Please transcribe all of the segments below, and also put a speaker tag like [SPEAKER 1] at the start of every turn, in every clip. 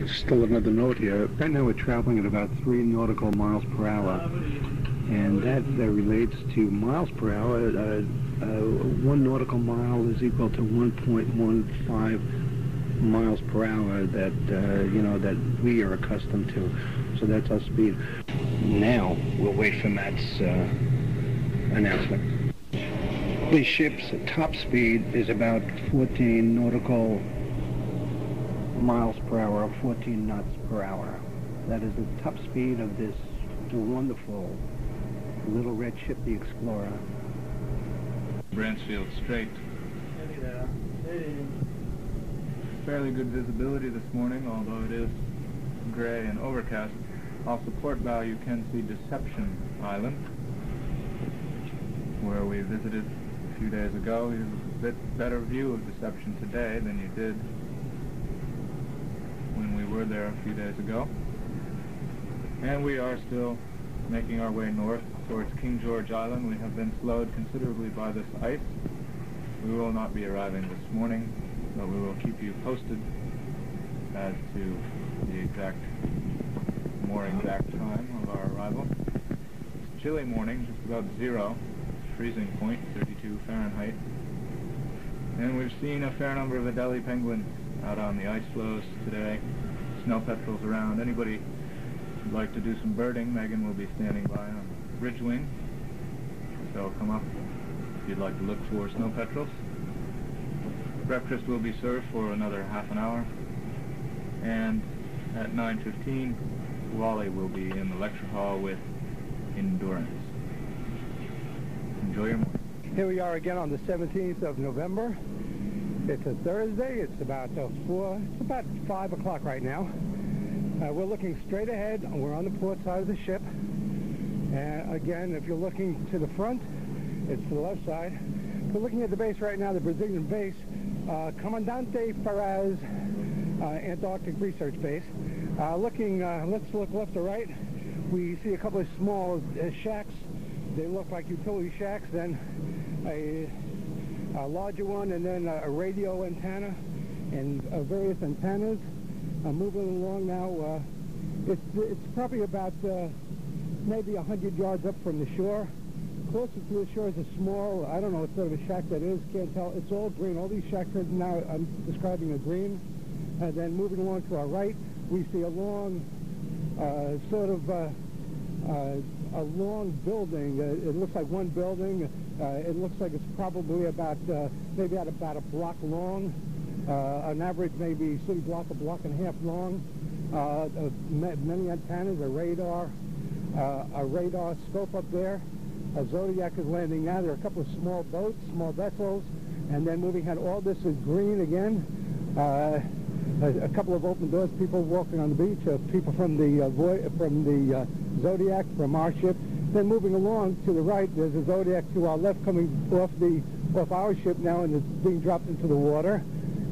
[SPEAKER 1] Still another note here. Right now we're traveling at about 3 nautical miles per hour, and that relates to miles per hour. 1 nautical mile is equal to 1.15 miles per hour that that we are accustomed to. So that's our speed. Now we'll wait for Matt's announcement. The ship's top speed is about 14 nautical miles per hour, 14 knots per hour. That is the top speed of this wonderful little red ship, the Explorer.
[SPEAKER 2] Bransfield Strait. Fairly good visibility this morning, although it is gray and overcast. Off the port bow you can see Deception Island, where we visited a few days ago. You have a bit better view of Deception today than you did when we were there a few days ago. And we are still making our way north towards King George Island. We have been slowed considerably by this ice. We will not be arriving this morning, but we will keep you posted as to the more exact time of our arrival. It's a chilly morning, just about 0, freezing point, 32 Fahrenheit. And we've seen a fair number of Adelie penguins out on the ice floes today. Snow petrels around. Anybody who'd like to do some birding, Megan will be standing by on Bridge Wing. So come up if you'd like to look for snow petrels. Breakfast will be served for another half an hour. And at 9:15, Wally will be in the lecture hall with Endurance. Enjoy your morning.
[SPEAKER 3] Here we are again on the 17th of November. It's a Thursday. It's about 5 o'clock right now. We're looking straight ahead. We're on the port side of the ship. And again, if you're looking to the front, it's to the left side. We're looking at the base right now, the Brazilian base, Comandante Ferraz Antarctic Research Base. Let's look left or right. We see a couple of small shacks. They look like utility shacks. Then a larger one, and then a radio antenna and various antennas. Moving along now, it's probably about maybe 100 yards up from the shore. Closer to the shore is a small, I don't know what sort of a shack that is, can't tell. It's all green. All these shacks are now, I'm describing a green. And then moving along to our right, we see a long, a long building. It looks like one building. It looks like it's probably about maybe about a block long, an average maybe city block, a block and a half long. Many antennas, a radar scope up there. A Zodiac is landing now. There are a couple of small boats, small vessels, and then moving ahead. All this is green again. A couple of open doors, people walking on the beach, people from the Zodiac, from our ship. Then moving along to the right, there's a Zodiac to our left coming off our ship now, and it's being dropped into the water.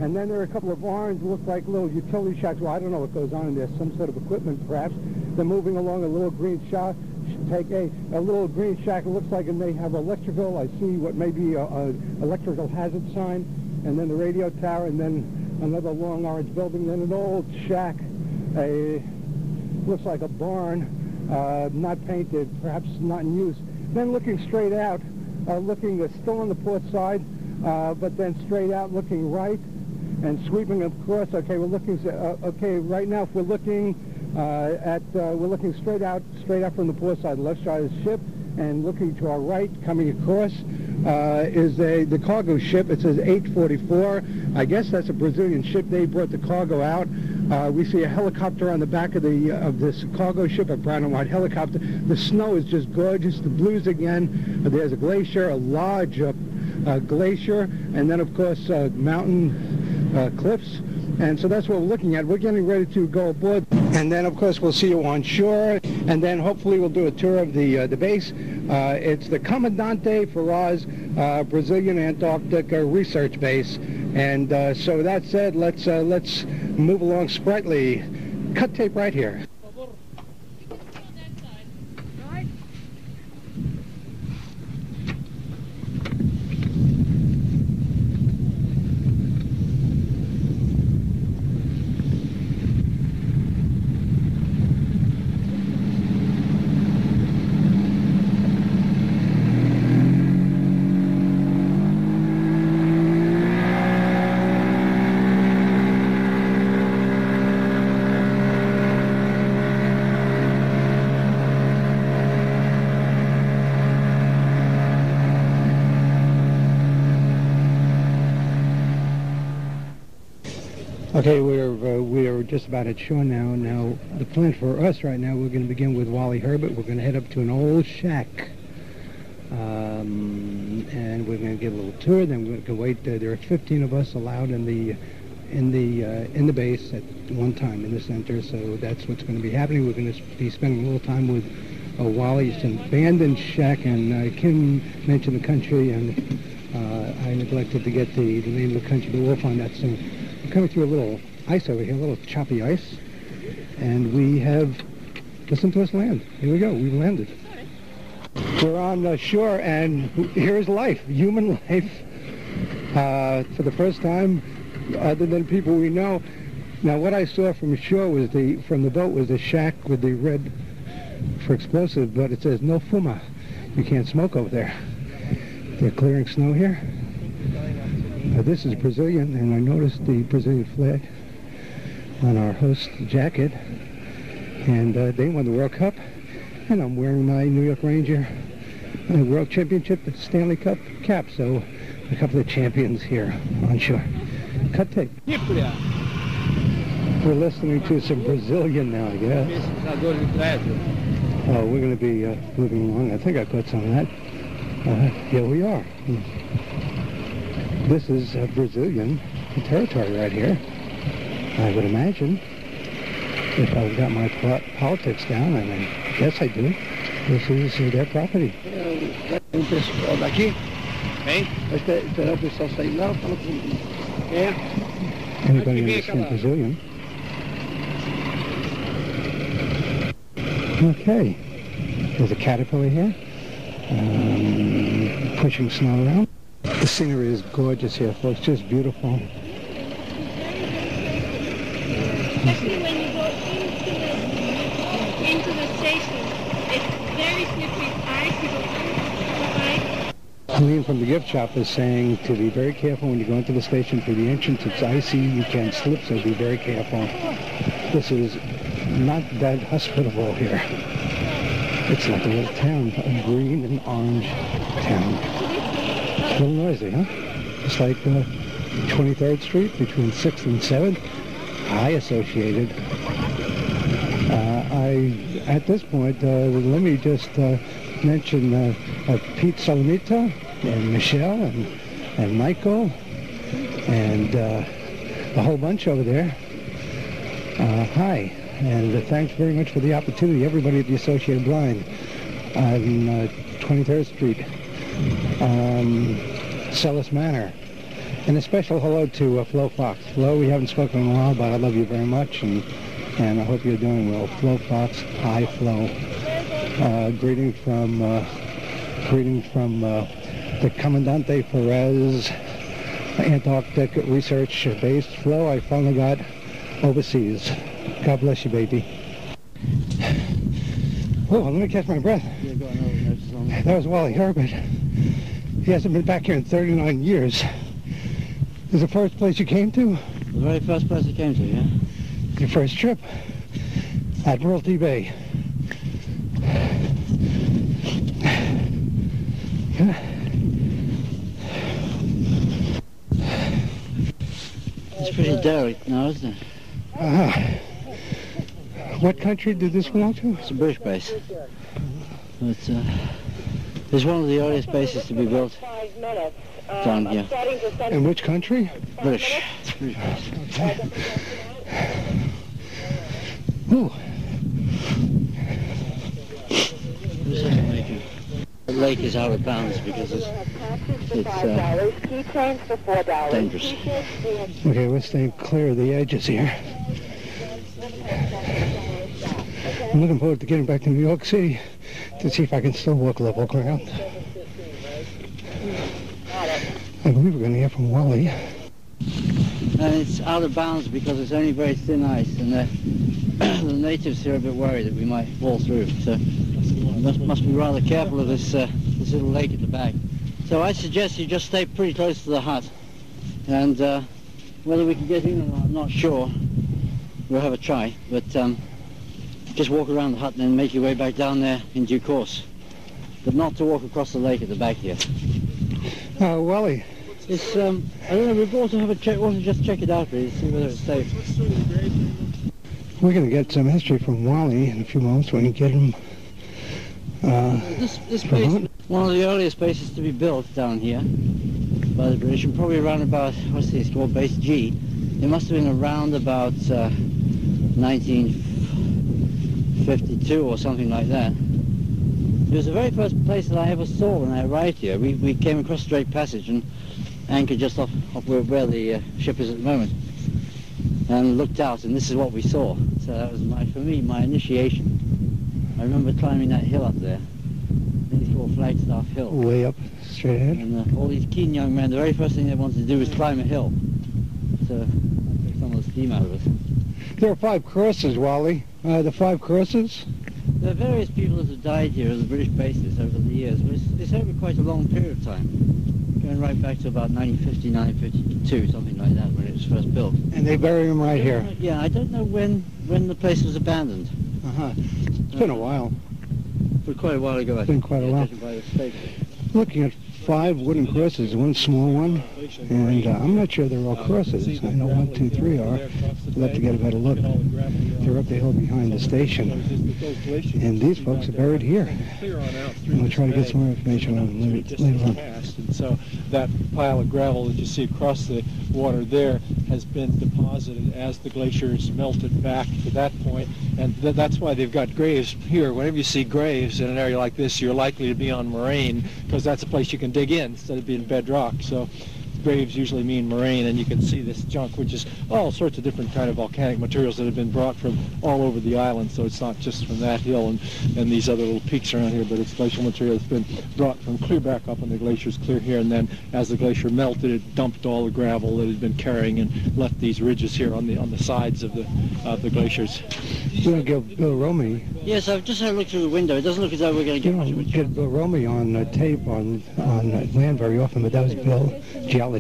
[SPEAKER 3] And then there are a couple of orange, look like little utility shacks. Well, I don't know what goes on in there, some sort of equipment perhaps. Then moving along, a little green shack. Take a little green shack. It looks like it may have electrical. I see what may be a electrical hazard sign, and then the radio tower, and then another long orange building, then an old shack, looks like a barn, not painted, perhaps not in use. Then looking straight out, still on the port side, but then straight out, looking right, and sweeping across. Okay, we're looking. Okay, right now, if we're looking we're looking straight out from the port side, the left side of the ship, and looking to our right, coming across, is the cargo ship. It says 844. I guess that's a Brazilian ship. They brought the cargo out. We see a helicopter on the back of this cargo ship, a brown and white helicopter. The snow is just gorgeous. The blues again. There's a glacier, a large glacier, and then of course mountain cliffs. And so that's what we're looking at. We're getting ready to go aboard, and then of course we'll see you on shore, and then hopefully we'll do a tour of the base. It's the Comandante Ferraz Brazilian Antarctic Research Base. And so that said, let's move along sprightly. Cut tape right here. Okay, we are just about at shore now. Now, the plan for us right now, we're going to begin with Wally Herbert. We're going to head up to an old shack, and we're going to give a little tour. Then we're going to wait. There are 15 of us allowed in the base at one time in the center. So that's what's going to be happening. We're going to be spending a little time with Wally. It's an abandoned shack, and Kim mentioned the country, and I neglected to get the name of the country, but we'll find that soon. We're coming through a little ice over here, a little choppy ice, and we have, listen to us land. Here we go, we've landed. We're on the shore, and here's life, human life, for the first time, other than people we know. Now, what I saw from shore was from the boat was the shack with the red for explosive, but it says no fuma. You can't smoke over there. They're clearing snow here. This is Brazilian, and I noticed the Brazilian flag on our host jacket, and they won the World Cup, and I'm wearing my New York Ranger World Championship Stanley Cup cap, so a couple of champions here on shore. Cut tape. We're listening to some Brazilian now, I guess. Oh, we're going to be moving along. I think I caught some of that. Here we are. This is Brazilian territory right here. I would imagine, if I've got my politics down, and I guess I do, this is their property. Anybody understand Brazilian? Okay. There's a caterpillar here, pushing snow around. The scenery is gorgeous here, folks, just beautiful.
[SPEAKER 4] Especially when you go into the station, it's very slippery, it's ice, you go by.
[SPEAKER 3] Colleen from the gift shop is saying to be very careful when you go into the station. Through the entrance, it's icy, you can slip, so be very careful. This is not that hospitable here. It's like a little town, a green and orange town. It's a little noisy, huh? It's like 23rd Street between 6th and 7th. I associated. At this point, let me just mention Pete Salamito and Michelle and Michael and a whole bunch over there. Hi. And thanks very much for the opportunity, everybody at the Associated Blind on 23rd Street, Sellis Manor. And a special hello to Flo Fox. Flo, we haven't spoken in a while, but I love you very much, and I hope you're doing well. Flo Fox, hi Flo. Greeting from the Comandante Ferraz Antarctic Research Base. Flo, I finally got overseas. God bless you, baby. Oh, let me catch my breath. That was Wally Herbert. He hasn't been back here in 39 years. This is the first place you came to?
[SPEAKER 5] The very first place I came to, yeah.
[SPEAKER 3] Your first trip? Admiralty Bay.
[SPEAKER 5] It's pretty derelict now, isn't it?
[SPEAKER 3] What country did this belong to?
[SPEAKER 5] It's a British base. It's one of the earliest bases to be built down here.
[SPEAKER 3] In which country?
[SPEAKER 5] British. British base.
[SPEAKER 3] Okay. Ooh.
[SPEAKER 5] The lake is out of bounds because it's dangerous.
[SPEAKER 3] Okay, we're staying clear of the edges here. I'm looking forward to getting back to New York City to see if I can still walk level ground. I believe we're going to hear from Wally.
[SPEAKER 5] And it's out of bounds because it's only very thin ice, and the natives here are a bit worried that we might fall through. So we must be rather careful of this little lake at the back. So I suggest you just stay pretty close to the hut, and whether we can get in or not, I'm not sure. We'll have a try, but just walk around the hut and then make your way back down there in due course. But not to walk across the lake at the back here.
[SPEAKER 3] Wally,
[SPEAKER 5] It's, I don't know, we've also have a check, want to just check it out really, see whether it's safe.
[SPEAKER 3] We're going to get some history from Wally in a few moments when we get him.
[SPEAKER 5] This place is one of the earliest bases to be built down here by the British, and probably around about, what's this, it's called Base G. It must have been around about 1952 or something like that. It was the very first place that I ever saw when I arrived here. We came across Strait Passage and anchored just off where the ship is at the moment, and looked out, and this is what we saw. So that was, for me, my initiation. I remember climbing that hill up there. I think it's called Flagstaff Hill.
[SPEAKER 3] Way up, straight ahead.
[SPEAKER 5] And all these keen young men, the very first thing they wanted to do was climb a hill. So that took some of the steam out of us.
[SPEAKER 3] There are 5 crosses, Wally. The 5 crosses?
[SPEAKER 5] There are various people that have died here at the British bases over the years, but it's over quite a long period of time, going right back to about 1959, 52, something like that, when it was first built.
[SPEAKER 3] And they bury them right here?
[SPEAKER 5] Yeah, I don't know when the place was abandoned.
[SPEAKER 3] Uh-huh. It's been a while.
[SPEAKER 5] But quite a while ago, I think.
[SPEAKER 3] It's been quite a while.
[SPEAKER 5] By the state.
[SPEAKER 3] Looking at 5 wooden crosses, 1 small one, and I'm not sure they're all crosses. I know 1, 2, 3 are. We'll have to get a better look. They're up the hill behind the station, and these folks are buried here. And we'll try to get some more information on them later on.
[SPEAKER 6] And so that pile of gravel that you see across the water there has been deposited as the glaciers melted back to that point, and that's why they've got graves here. Whenever you see graves in an area like this, you're likely to be on moraine, because that's a place you can dig in instead of being bedrock. So graves usually mean moraine, and you can see this junk, which is all sorts of different kind of volcanic materials that have been brought from all over the island. So it's not just from that hill and these other little peaks around here, but it's glacial material that's been brought from clear back up, and the glacier's clear here, and then as the glacier melted, it dumped all the gravel that it had been carrying and left these ridges here on the sides of the glaciers.
[SPEAKER 3] We're going to get Bill Romey.
[SPEAKER 5] Yes, I've just had a look through the window. It doesn't look as though we're going to get much of a
[SPEAKER 3] get Bill Romey on tape on land very often, but that was Bill, geologist.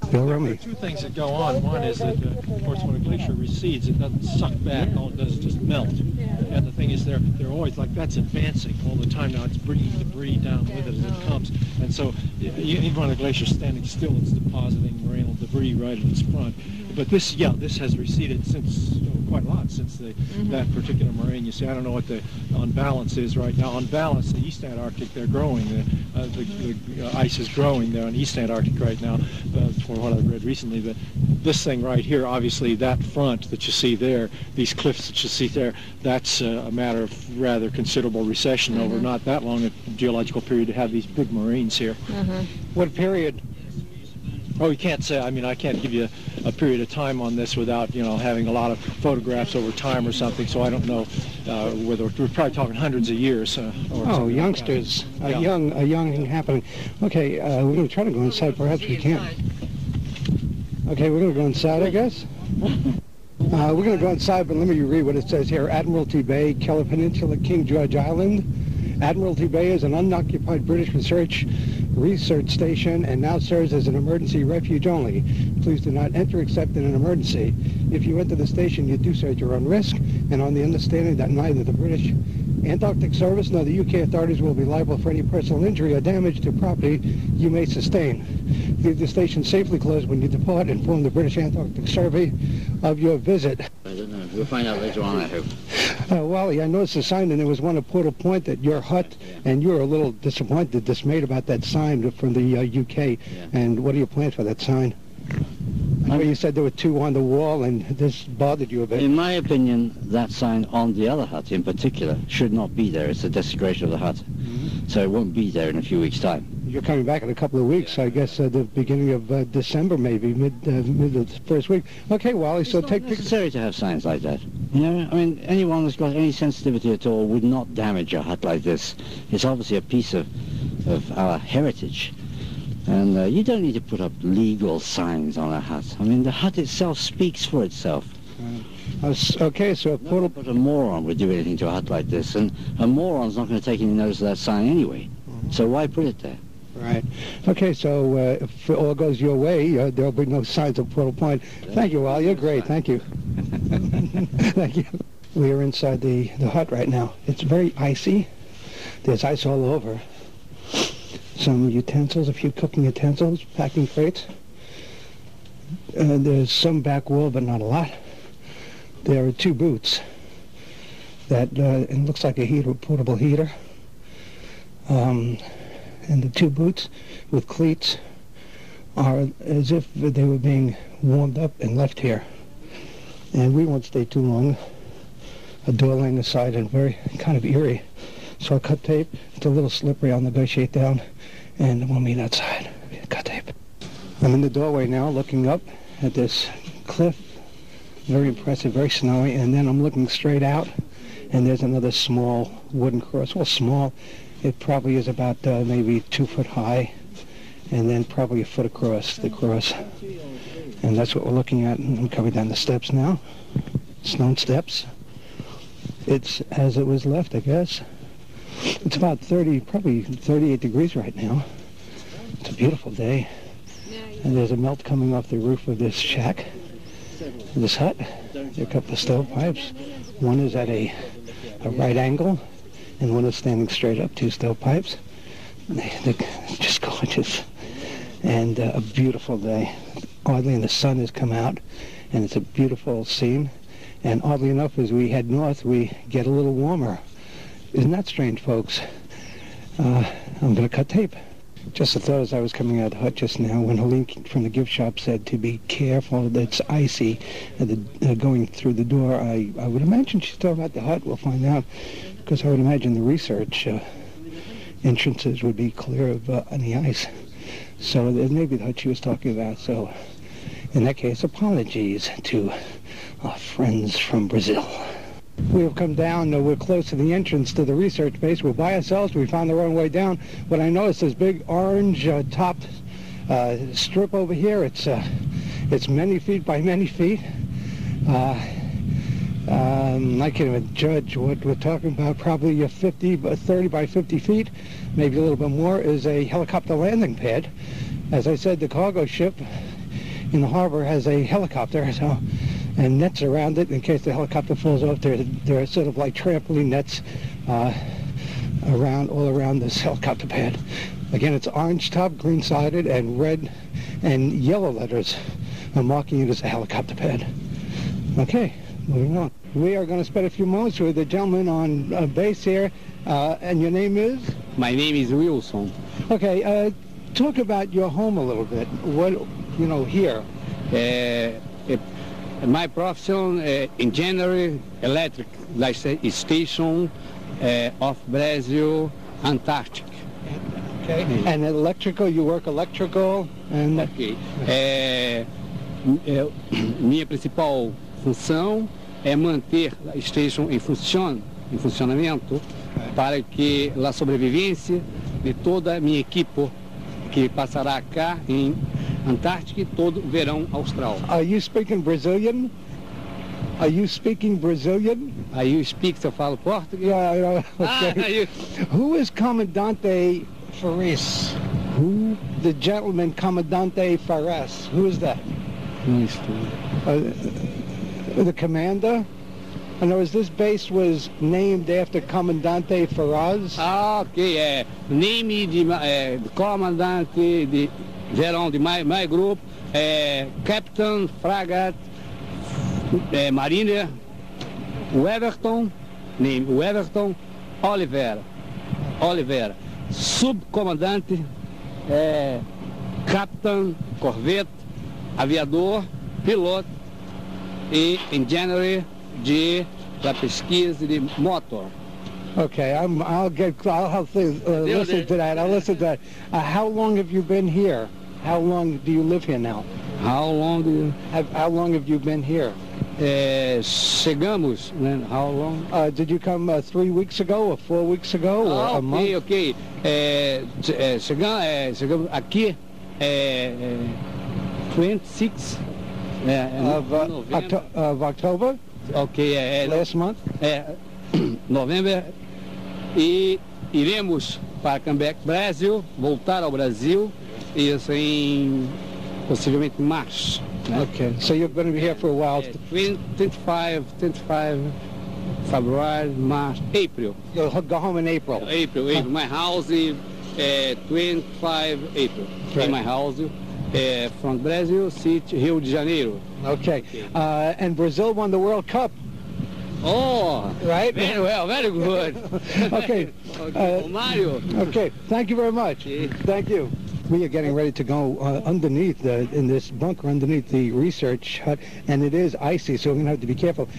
[SPEAKER 3] Bill Romey.
[SPEAKER 6] 2 things that go on. One is that, of course, when a glacier recedes, it doesn't suck back. All it does is just melt. And the thing is, they're always like, that's advancing all the time now. It's bringing debris down with it as it comes. And so even when a glacier's standing still, it's depositing morainal debris right in its front. But this has receded since quite a lot since that particular moraine. You see, I don't know what the on balance is right now. On balance, the East Antarctic, they're growing. The ice is growing there on East Antarctic right now, from what I've read recently. But this thing right here, obviously, that front that you see there, these cliffs that you see there, that's a matter of rather considerable recession over not that long a geological period to have these big moraines here.
[SPEAKER 3] What period?
[SPEAKER 6] Oh, you can't say. I mean, I can't give you a period of time on this without, having a lot of photographs over time or something. So I don't know whether we're probably talking hundreds of years.
[SPEAKER 3] Oh, youngsters, a young happening. Okay, we're going to try to go inside. Perhaps we can. Okay, we're going to go inside, I guess. We're going to go inside, but let me read what it says here. Admiralty Bay, Keller Peninsula, King George Island. Admiralty Bay is an unoccupied British research station and now serves as an emergency refuge only. Please do not enter except in an emergency. If you enter the station, you do so at your own risk and on the understanding that neither the British Antarctic Service nor the UK authorities will be liable for any personal injury or damage to property you may sustain. Leave the station safely closed when you depart. Inform the British Antarctic Survey of your visit.
[SPEAKER 5] I don't know. We'll find out later on, I hope.
[SPEAKER 3] Wally, I noticed a sign, and there was one at Portal Point at your hut, and you were a little dismayed about that sign from the UK. Yeah. And what are your plans for that sign? I know you said there were 2 on the wall, and this bothered you a bit.
[SPEAKER 5] In my opinion, that sign on the other hut in particular should not be there. It's a desecration of the hut. So it won't be there in a few weeks' time.
[SPEAKER 3] You're coming back in a couple of weeks, I guess, the beginning of December, maybe, mid of the first week. Okay, Wally, so take pictures.
[SPEAKER 5] It's necessary to have signs like that. I mean, anyone that's got any sensitivity at all would not damage a hut like this. It's obviously a piece of our heritage. And you don't need to put up legal signs on a hut. I mean, the hut itself speaks for itself.
[SPEAKER 3] Okay, so
[SPEAKER 5] Portal... But a moron would do anything to a hut like this, and a moron's not going to take any notice of that sign anyway. So why put it there?
[SPEAKER 3] Right. Okay, so if all goes your way, there'll be no signs of Portal Point. Thank you, Wally. You're great. Thank you. Thank you. We are inside the hut right now. It's very icy. There's ice all over. some utensils, a few cooking utensils, packing crates. There's some back wall, but not a lot. There are 2 boots that it looks like a heater, portable heater. And the 2 boots with cleats are as if they were being warmed up and left here. And we won't stay too long. A door laying aside and very kind of eerie. So I cut tape. It's a little slippery. I'll negotiate down, and we'll meet outside. Cut tape. I'm in the doorway now, looking up at this cliff. Very impressive, very snowy. And then I'm looking straight out, and there's another small wooden cross. Well, small. It probably is about maybe 2 foot high, and then probably a foot across the cross. And that's what we're looking at. I'm coming down the steps now. Stone steps. It's as it was left, I guess. It's about 30, probably 38 degrees right now. It's a beautiful day. And there's a melt coming off the roof of this shack, this hut. There are a couple of stovepipes. One is at a right angle, and one is standing straight up, 2 stovepipes. They're just gorgeous. And a beautiful day. Oddly, and the sun has come out, and it's a beautiful scene. And oddly enough, as we head north, we get a little warmer. Isn't that strange, folks? I'm going to cut tape. Just a thought as I was coming out of the hut just now, when Helene from the gift shop said to be careful, that it's icy, going through the door, I would imagine she's talking about the hut. We'll find out, because I would imagine the research entrances would be clear of any ice. So it may be the hut she was talking about. So in that case, apologies to our friends from Brazil. We have come down, we're close to the entrance to the research base. We're by ourselves. We found the wrong way down. What I noticed is big orange topped strip over here. It's many feet by many feet. I can't even judge what we're talking about. Probably 30 by 50 feet, maybe a little bit more, is a helicopter landing pad. As I said, the cargo ship in the harbor has a helicopter, and nets around it in case the helicopter falls off. There are sort of like trampoline nets all around this helicopter pad. Again, it's orange top, green sided, and red and yellow letters are marking it as a helicopter pad. Okay, moving on. We are going to spend a few moments with the gentleman on base here, and your name is?
[SPEAKER 7] My name is Wilson.
[SPEAKER 3] Okay, talk about your home a little bit. What, here?
[SPEAKER 7] My profession, engineer, electric station of Brazil, Antarctic.
[SPEAKER 3] Okay. And electrical, you work electrical? And
[SPEAKER 7] ok. Minha principal função é manter a station em funcionamento para que a sobrevivência de toda a minha equipe que passará cá em Antártica todo o verão austral.
[SPEAKER 3] Are you speaking Brazilian? Are you speaking Brazilian?
[SPEAKER 7] Aí eu speak, se eu falo português.
[SPEAKER 3] Yeah, okay. Who is Comandante Ferraz?
[SPEAKER 7] Who?
[SPEAKER 3] The gentleman, Comandante Ferraz. Who is that? The commander? In other words, this base was named after Comandante Ferraz?
[SPEAKER 7] Ok. Name de comandante de verão de my group, Captain Fragate Mariner Weverton, name Weverton Oliveira. Subcomandante, Captain Corvette, aviador, piloto e engenheiro da pesquisa de motor.
[SPEAKER 3] Okay, I'll listen to that. I'll listen to that. How long have you been here? How long do you live here now?
[SPEAKER 7] How long
[SPEAKER 3] have you been here?
[SPEAKER 7] Chegamos, né? How long?
[SPEAKER 3] Did you come 3 weeks ago or 4 weeks ago or a month?
[SPEAKER 7] Ok. Chegamos aqui 26
[SPEAKER 3] of October?
[SPEAKER 7] Ok.
[SPEAKER 3] Last month?
[SPEAKER 7] Novembro. E iremos para Comeback Brasil, voltar ao Brasil, isso em possivelmente março. Né?
[SPEAKER 3] Okay, so you're going to be here for a while.
[SPEAKER 7] 25 February, March, April.
[SPEAKER 3] You'll go home in April.
[SPEAKER 7] April. My house 25 April, in my house, from Brazil City, Rio de Janeiro.
[SPEAKER 3] Okay. And Brazil won the World Cup.
[SPEAKER 7] Oh,
[SPEAKER 3] right?
[SPEAKER 7] Very well, very good.
[SPEAKER 3] Okay.
[SPEAKER 7] Mario.
[SPEAKER 3] Okay, thank you very much. Thank you. We are getting ready to go underneath, in this bunker underneath the research hut, and it is icy, so we're going to have to be careful.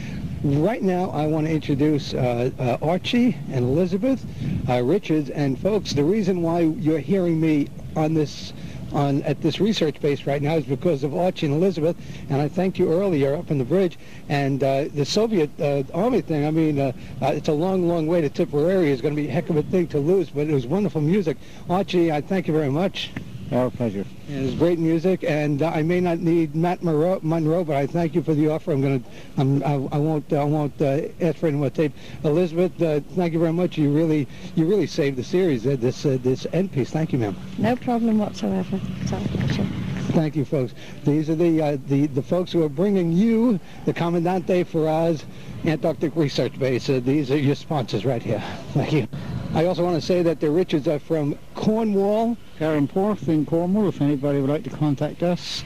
[SPEAKER 3] Right now, I want to introduce Archie and Elizabeth Richards, and folks, the reason why you're hearing me on this at this research base right now is because of Archie and Elizabeth, and I thanked you earlier up on the bridge. And the Soviet Army thing, I mean, it's a long, long way to Tipperary. It's going to be a heck of a thing to lose, but it was wonderful music. Archie, I thank you very much.
[SPEAKER 5] Our pleasure.
[SPEAKER 3] It was great music, and I may not need Matt Monroe, but I thank you for the offer. I won't ask for any more tape. Elizabeth, thank you very much. You really saved the series. This end piece. Thank you, ma'am.
[SPEAKER 8] No problem whatsoever. It's our pleasure.
[SPEAKER 3] Thank you, folks. These are the folks who are bringing you the Comandante Ferraz Antarctic Research Base. These are your sponsors right here. Thank you. I also want to say that the Richards are from Cornwall.
[SPEAKER 5] Perranporth in Cornwall, if anybody would like to contact us.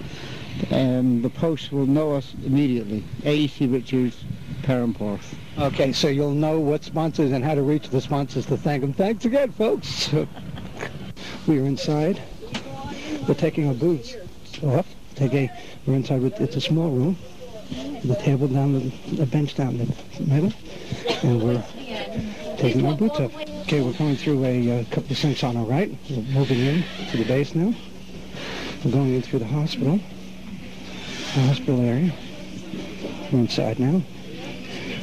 [SPEAKER 5] The post will know us immediately. A.C. Richards, Perranporth.
[SPEAKER 3] Okay, so you'll know what sponsors and how to reach the sponsors to thank them. Thanks again, folks. We are inside. We're taking our boots off. We're inside. It's a small room. The table down, the bench down the middle, and we're taking our boots off. Okay, we're coming through a couple of sinks on our right. We're moving in to the base now. We're going in through the hospital area. We're inside now.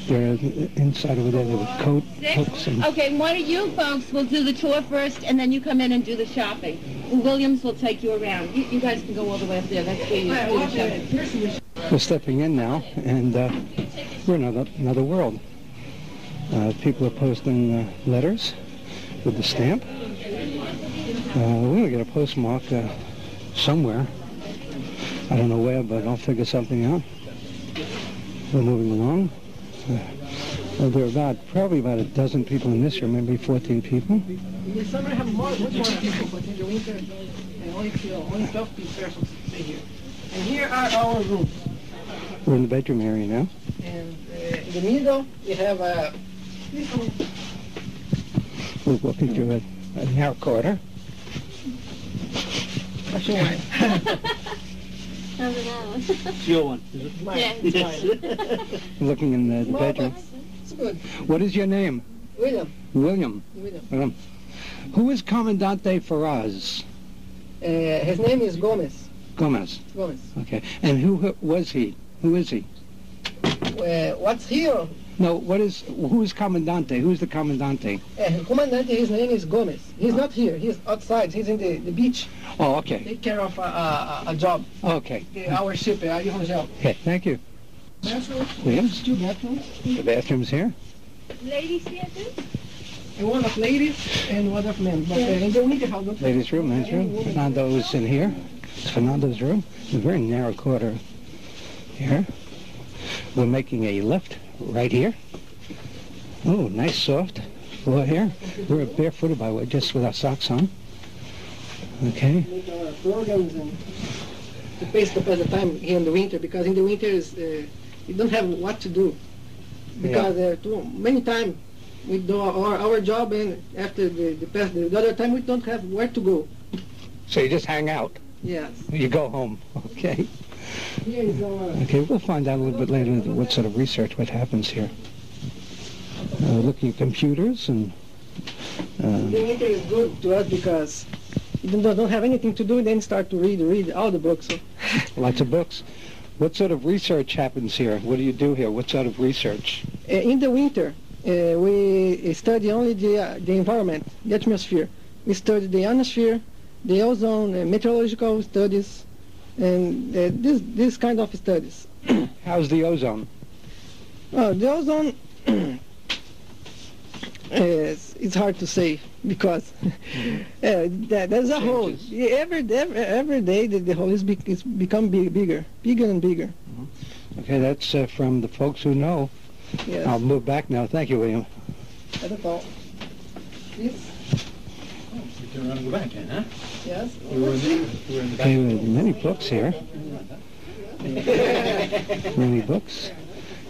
[SPEAKER 3] They're inside over there with coat, hooks, and...
[SPEAKER 4] Okay, one of you folks will do the tour first, and then you come in and do the shopping. Williams will take you around. You guys can go all the way up there. That's where you do the shopping.
[SPEAKER 3] We're stepping in now, and we're in another world. People are posting letters with the stamp. We're going to get a postmark somewhere. I don't know where, but I'll figure something out. We're moving along. There are probably about a dozen people in this room, maybe 14 people.
[SPEAKER 9] In the summer, have much more people, but in the winter, only 12 persons stay here. And here are our rooms.
[SPEAKER 3] We're in the bedroom area now.
[SPEAKER 9] And in the middle, we have a...
[SPEAKER 3] We're walking through a narrow corridor.
[SPEAKER 9] That's your one.
[SPEAKER 4] How's that?
[SPEAKER 5] It's your one, is it?
[SPEAKER 4] Yeah.
[SPEAKER 9] Yes.
[SPEAKER 3] Looking in the bedroom.
[SPEAKER 9] It's good.
[SPEAKER 3] What is your name?
[SPEAKER 9] William.
[SPEAKER 3] William. Who is Comandante Ferraz?
[SPEAKER 9] His name is Gomez.
[SPEAKER 3] Gomez. Okay. And who was he? Who is he?
[SPEAKER 9] What's here?
[SPEAKER 3] No, who is Comandante? Who's the Comandante?
[SPEAKER 9] Comandante, his name is Gomez. He's not here. He's outside. He's in the beach.
[SPEAKER 3] Oh, okay.
[SPEAKER 9] Take care of a job.
[SPEAKER 3] Okay.
[SPEAKER 9] Our ship, Hotel.
[SPEAKER 3] Okay, thank you.
[SPEAKER 9] Yes. 2 bathrooms.
[SPEAKER 3] The bathroom's here.
[SPEAKER 4] Ladies here, too?
[SPEAKER 9] And one of ladies and one of men. But in the winter house.
[SPEAKER 3] Ladies' room, men's room. Fernando's in here. It's Fernando's room. It's a very narrow corridor here. We're making a left right here. Oh, nice soft floor here. We're barefooted, by the way, just with our socks on. Okay.
[SPEAKER 9] Make our programs and to pace the present time here in the winter, because in the winter you don't have what to do. Because too many times we do our job, and after the other time we don't have where to go.
[SPEAKER 3] So you just hang out?
[SPEAKER 9] Yes.
[SPEAKER 3] You go home, okay.
[SPEAKER 9] Here is our...
[SPEAKER 3] Okay, we'll find out a little bit later what sort of research, what happens here. Looking at computers and...
[SPEAKER 9] The winter is good to us because you don't have anything to do, then start to read all the books. So.
[SPEAKER 3] Lots of books. What sort of research happens here? What do you do here? What sort of research?
[SPEAKER 9] In the winter, we study only the environment, the atmosphere. We study the atmosphere, the ozone, meteorological studies, and this kind of studies.
[SPEAKER 3] How's the ozone?
[SPEAKER 9] The ozone, it's hard to say because there's a hole. Every day the hole is become bigger and bigger.
[SPEAKER 3] Mm-hmm. Okay, that's from the folks who know.
[SPEAKER 9] Yes.
[SPEAKER 3] I'll move back now. Thank you, William.
[SPEAKER 9] That's all. Please. Yes.
[SPEAKER 3] Okay, many books here. Many books.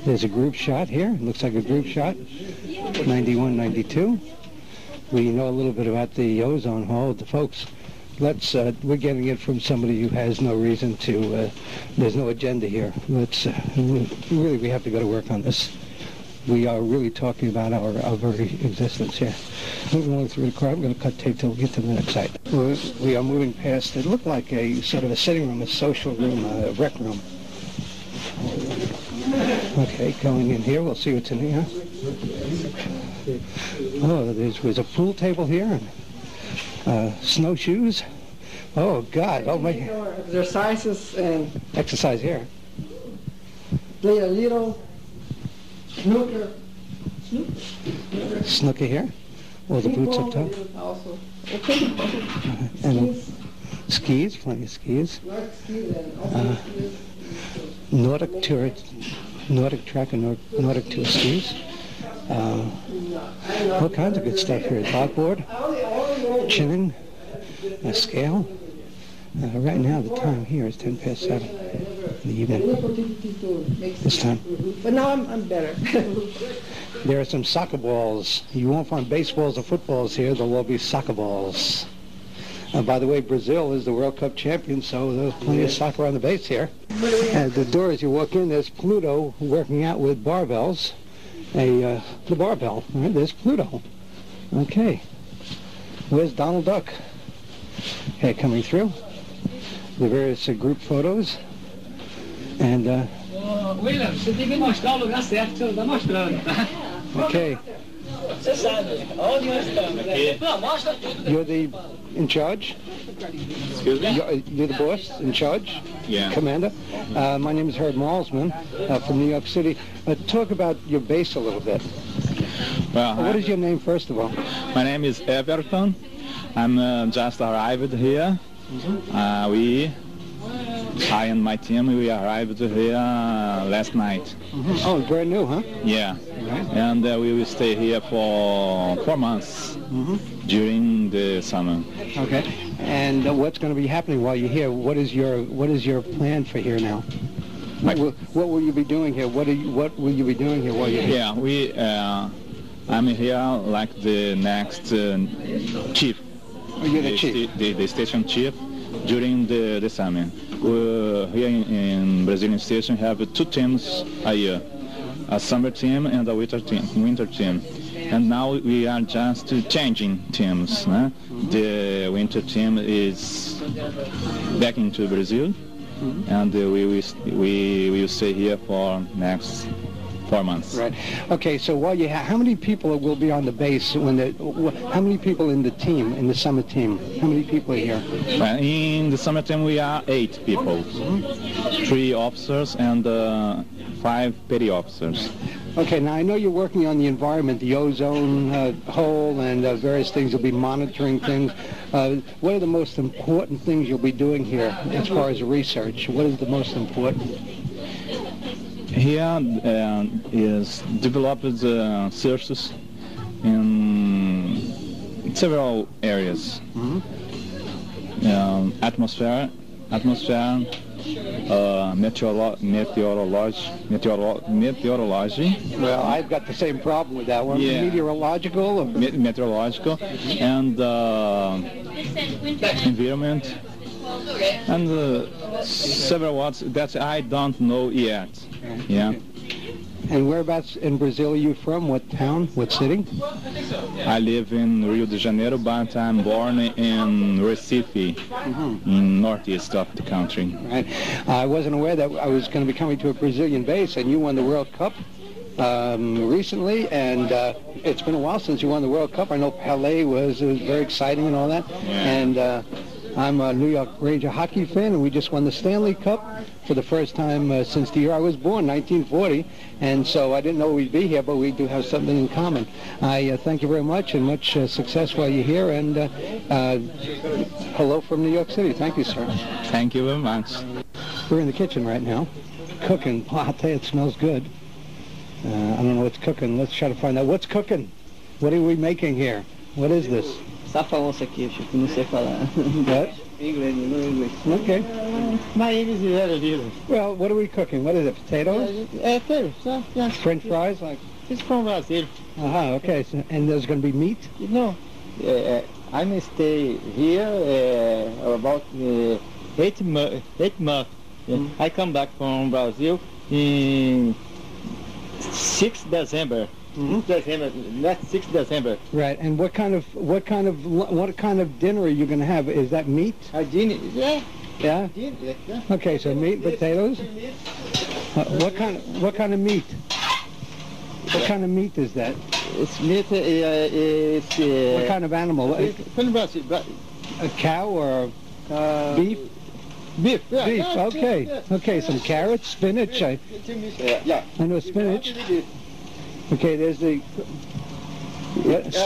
[SPEAKER 3] There's a group shot here. It looks like a group shot. 91, 92. We know a little bit about the ozone hole. The folks, we're getting it from somebody who has no reason to, there's no agenda here. Really, we have to go to work on this. We are really talking about our very existence here. Moving along through the car, I'm going to cut tape till we get to the next site. We are moving past, it looked like a sort of a sitting room, a social room, a rec room. Okay, going in here, we'll see what's in here. Oh, there's a pool table here, and snowshoes. Oh, God, oh my.
[SPEAKER 9] Exercises and
[SPEAKER 3] Exercise here.
[SPEAKER 9] play a little snooker.
[SPEAKER 3] Snooker here. Well, the boots up top.
[SPEAKER 9] Also.
[SPEAKER 3] And skis, plenty of skis. Nordic track and Nordic tour skis. All kinds of good stuff here. Dogboard, chinning, a scale. Right now the time here is 7:10 in the evening. This time.
[SPEAKER 9] But now I'm better.
[SPEAKER 3] There are some soccer balls. You won't find baseballs or footballs here. There'll all be soccer balls. By the way, Brazil is the World Cup champion, so there's plenty of soccer on the base here. At the door as you walk in, there's Pluto working out with barbells. The barbell. All right, there's Pluto. Okay. Where's Donald Duck? Okay, coming through. The various group photos. And, okay. You're in charge?
[SPEAKER 10] Excuse me?
[SPEAKER 3] You're the boss, in charge?
[SPEAKER 10] Yeah.
[SPEAKER 3] Commander? My name is Herb Malsman from New York City. Talk about your base a little bit.
[SPEAKER 10] Well,
[SPEAKER 3] What is your name, first of all?
[SPEAKER 10] my name is Everton. I'm just arrived here. I and my team, we arrived here last night.
[SPEAKER 3] Oh, brand new, huh?
[SPEAKER 10] Yeah. And we will stay here for 4 months during the summer.
[SPEAKER 3] Okay. And what's going to be happening while you're here? What is your plan for here now? What will you be doing here? What will you be doing here while you're here?
[SPEAKER 10] Yeah, I'm here like the next chief.
[SPEAKER 3] Oh, you're the chief?
[SPEAKER 10] The station chief during the summer. Here in Brazilian station have 2 teams a year, a summer team and a winter team. And now we are just changing teams. The winter team is back into Brazil, and we will stay here for next 4 months.
[SPEAKER 3] Right. Okay. So while you how many people will be on the base how many people in the team, in the summer team? How many people are here?
[SPEAKER 10] In the summer team we are 8 people, 3 officers and 5 petty officers.
[SPEAKER 3] Okay. Now I know you're working on the environment, the ozone hole, and various things. You'll be monitoring things. What are the most important things you'll be doing here as far as research? What is the most important?
[SPEAKER 10] Here is developed searches in several areas. Atmosphere, meteorology.
[SPEAKER 3] Well, I've got the same problem with that one.
[SPEAKER 10] Yeah.
[SPEAKER 3] Meteorological?
[SPEAKER 10] Meteorological and environment and several words that I don't know yet. Yeah.
[SPEAKER 3] And whereabouts in Brazil are you from? What town? What city?
[SPEAKER 10] I live in Rio de Janeiro, but I'm born in Recife, in northeast of the country.
[SPEAKER 3] Right. I wasn't aware that I was going to be coming to a Brazilian base, and you won the World Cup recently, and it's been a while since you won the World Cup. I know Pelé was very exciting and all that.
[SPEAKER 10] Yeah.
[SPEAKER 3] And I'm a New York Ranger hockey fan, and we just won the Stanley Cup for the first time since the year I was born, 1940. And so I didn't know we'd be here, but we do have something in common. I thank you very much, and much success while you're here. And hello from New York City. Thank you, sir.
[SPEAKER 10] Thank you very much.
[SPEAKER 3] We're in the kitchen right now, cooking. Well, I'll tell you, it smells good. I don't know what's cooking. Let's try to find out what's cooking. What are we making here? What is this?
[SPEAKER 5] Essa falsa aqui, Chico, não sei falar.
[SPEAKER 3] What?
[SPEAKER 5] English, no English.
[SPEAKER 3] Okay.
[SPEAKER 5] My English is very little.
[SPEAKER 3] Well, what are we cooking? What is it, potatoes?
[SPEAKER 5] Potatoes, yeah.
[SPEAKER 3] French fries? Like.
[SPEAKER 5] It's from Brazil.
[SPEAKER 3] Okay. So, and there's going to be meat?
[SPEAKER 5] No, I'm stay here about 8 months. I come back from Brazil in 6 December. December, not 6 December.
[SPEAKER 3] Right. And what kind of dinner are you going to have? Is that meat?
[SPEAKER 5] Dinner, yeah.
[SPEAKER 3] Yeah.
[SPEAKER 5] Dinner, yeah.
[SPEAKER 3] Okay. So meat and potatoes. What kind of meat? What kind of meat is that?
[SPEAKER 5] It's meat. It's
[SPEAKER 3] what kind of animal?
[SPEAKER 5] From Brazil.
[SPEAKER 3] A cow or beef?
[SPEAKER 5] Beef. Yeah,
[SPEAKER 3] Beef.
[SPEAKER 5] yeah,
[SPEAKER 3] Okay.
[SPEAKER 5] yeah.
[SPEAKER 3] Okay. Some carrots, spinach. I know spinach. Okay. There's the.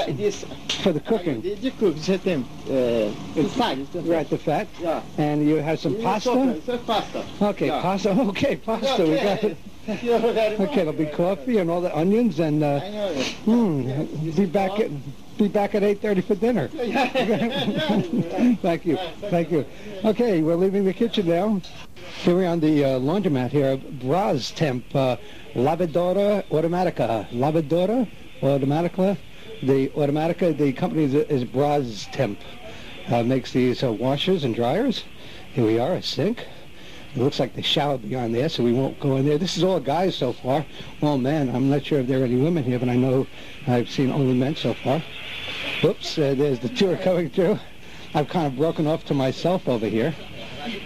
[SPEAKER 5] This
[SPEAKER 3] for the cooking.
[SPEAKER 5] The cook, the fat.
[SPEAKER 3] Right, the fat.
[SPEAKER 5] Yeah.
[SPEAKER 3] And you have some pasta?
[SPEAKER 5] Pasta.
[SPEAKER 3] Okay, yeah. Pasta. Okay, pasta. We got it. Okay, there'll be coffee and all the onions and be back at 8:30 for dinner. Thank you. Okay, we're leaving the kitchen now. Here we're on the laundromat here, Brastemp, Lavadora Automatica. Lavadora Automatica. The Automatica, the company is Brastemp. Makes these washers and dryers. Here we are, a sink. It looks like the shower beyond there, so we won't go in there. This is all guys so far. Well, men, I'm not sure if there are any women here, but I know I've seen only men so far. Whoops, there's the tour coming through. I've kind of broken off to myself over here.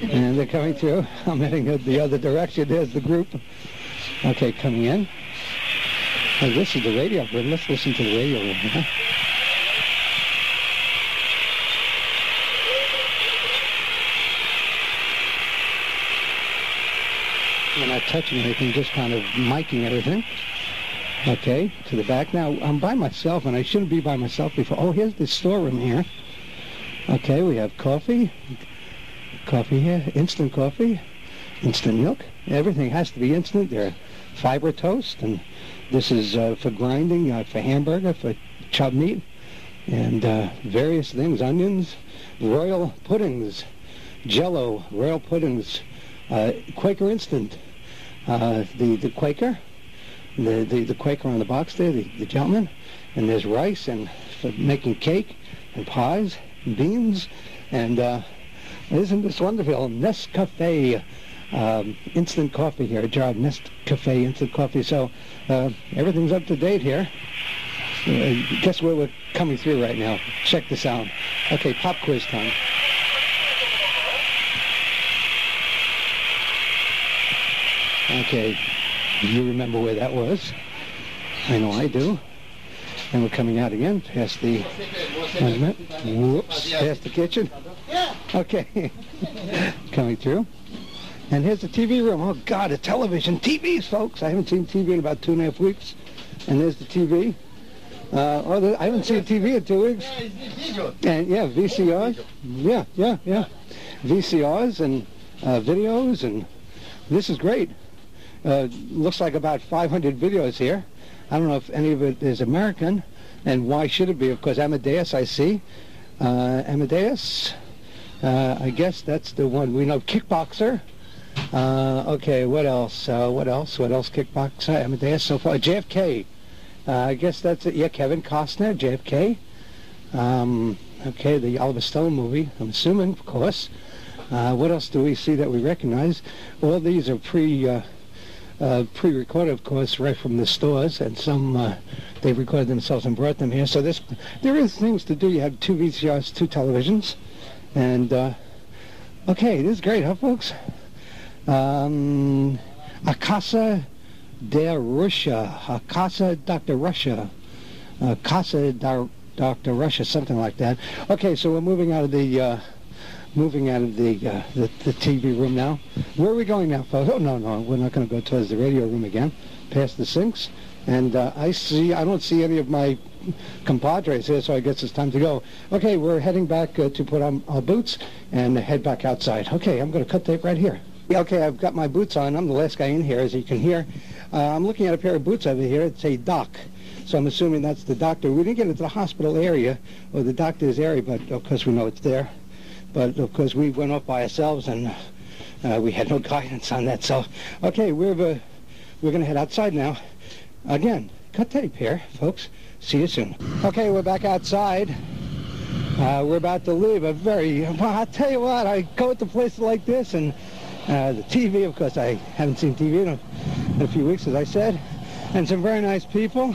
[SPEAKER 3] And they're coming through. I'm heading the other direction. There's the group. Okay, coming in. Oh, this is the radio room. Let's listen to the radio room here. We're not touching anything, just kind of miking everything. Okay, to the back. Now, I'm by myself, and I shouldn't be by myself before. Oh, here's the storeroom here. Okay, we have coffee. Coffee here, instant coffee, instant milk. Everything has to be instant. There are fiber toast, and this is for grinding, for hamburger, for chopped meat, and various things, onions, royal puddings, Jell-O, royal puddings, Quaker Instant, the Quaker, the Quaker on the box there, the gentleman, and there's rice and for making cake and pies and beans, and isn't this wonderful? Nescafe instant coffee here, a jar of Nescafe instant coffee. So everything's up to date here. Guess where we're coming through right now? Check this out. Okay, pop quiz time. Okay, you remember where that was? I know I do. And we're coming out again past the monument. Whoops, past the kitchen. Okay, coming through. And here's the TV room. Oh, God, a television. TVs, folks. I haven't seen TV in about 2.5 weeks. And there's the TV. I haven't seen TV in 2 weeks. And, yeah, VCRs. Yeah. VCRs and videos, and this is great. Looks like about 500 videos here. I don't know if any of it is American, and why should it be? Of course, Amadeus, I see. Amadeus, I guess that's the one we know. Kickboxer. Okay, what else? What else? Kickboxer, Amadeus, so far. JFK. I guess that's it. Yeah, Kevin Costner, JFK. Okay, the Oliver Stone movie, I'm assuming, of course. What else do we see that we recognize? All these are pre-recorded, of course, right from the stores, and some they've recorded themselves and brought them here. So there is things to do. You have 2 VCRs, 2 televisions, and okay, this is great, huh, folks? Casa de Russia, Casa Dr. Russia, Casa Dr. Russia, something like that. Okay, so we're moving out of the TV room now. Where are we going now, folks? Oh, no, we're not going to go towards the radio room again, past the sinks. And I don't see any of my compadres here, so I guess it's time to go. Okay, we're heading back to put on our boots and head back outside. Okay, I'm going to cut tape right here. Okay, I've got my boots on. I'm the last guy in here, as you can hear. I'm looking at a pair of boots over here. It's a Doc. So I'm assuming that's the doctor. We didn't get into the hospital area or the doctor's area, but of course we know it's there. But of course we went off by ourselves, and we had no guidance on that. So, okay, we're going to head outside now. Again, cut tape here, folks. See you soon. Okay, we're back outside. We're about to leave a well, I'll tell you what, I go to places like this, and the TV, of course, I haven't seen TV in a few weeks, as I said, and some very nice people,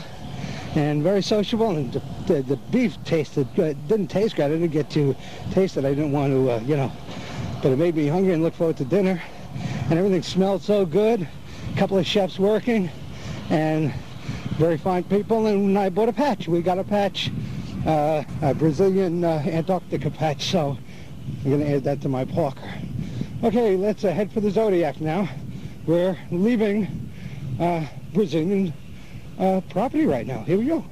[SPEAKER 3] and very sociable, and the beef tasted good. Didn't taste good. I didn't get to taste it. I didn't want to, you know, but it made me hungry and look forward to dinner, and everything smelled so good. A couple of chefs working, and very fine people, and I bought a patch. We got a patch, a Brazilian Antarctica patch, so I'm going to add that to my Parker. Okay, let's head for the Zodiac now. We're leaving Brazilian property right now. Here we go.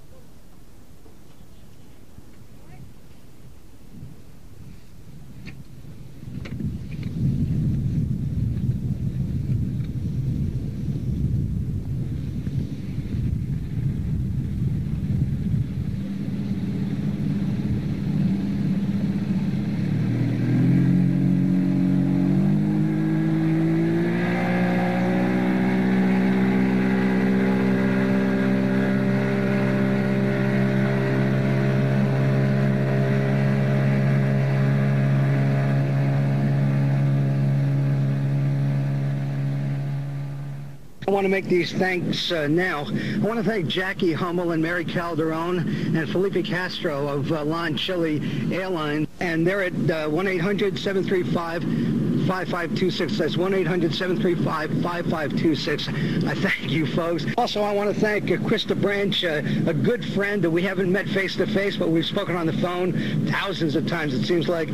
[SPEAKER 3] I want to make these thanks now. I want to thank Jackie Hummel and Mary Calderon and Felipe Castro of Lon Chile Airlines, and they're at 1-800-735-5526. That's 1-800-735-5526. I thank you, folks. Also, I want to thank Krista Branch, a good friend that we haven't met face-to-face, but we've spoken on the phone thousands of times, it seems like.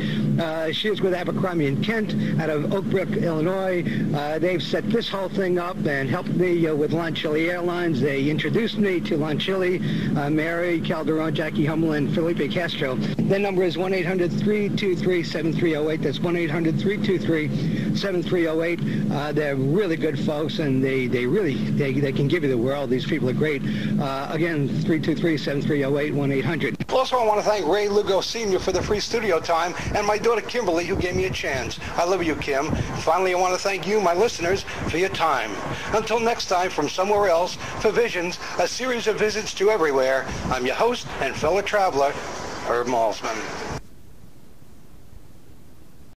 [SPEAKER 3] She is with Abercrombie & Kent out of Oak Brook, Illinois. They've set this whole thing up and helped me with Lon Chile Airlines. They introduced me to Lon Chile, Mary Calderon, Jackie Hummel, and Felipe Castro. Their number is 1-800-323-7308. That's 1-800-323-7308. They're really good folks, and they can give you the world. These people are great. Again, 323-7308, 1-800. Also, I want to thank Ray Lugo Sr. for the free studio time, and my daughter Kimberly, who gave me a chance. I love you, Kim. Finally, I want to thank you, my listeners, for your time. Until next time, from somewhere else, for Visions, a series of visits to everywhere, I'm your host and fellow traveler, Herb Malsman.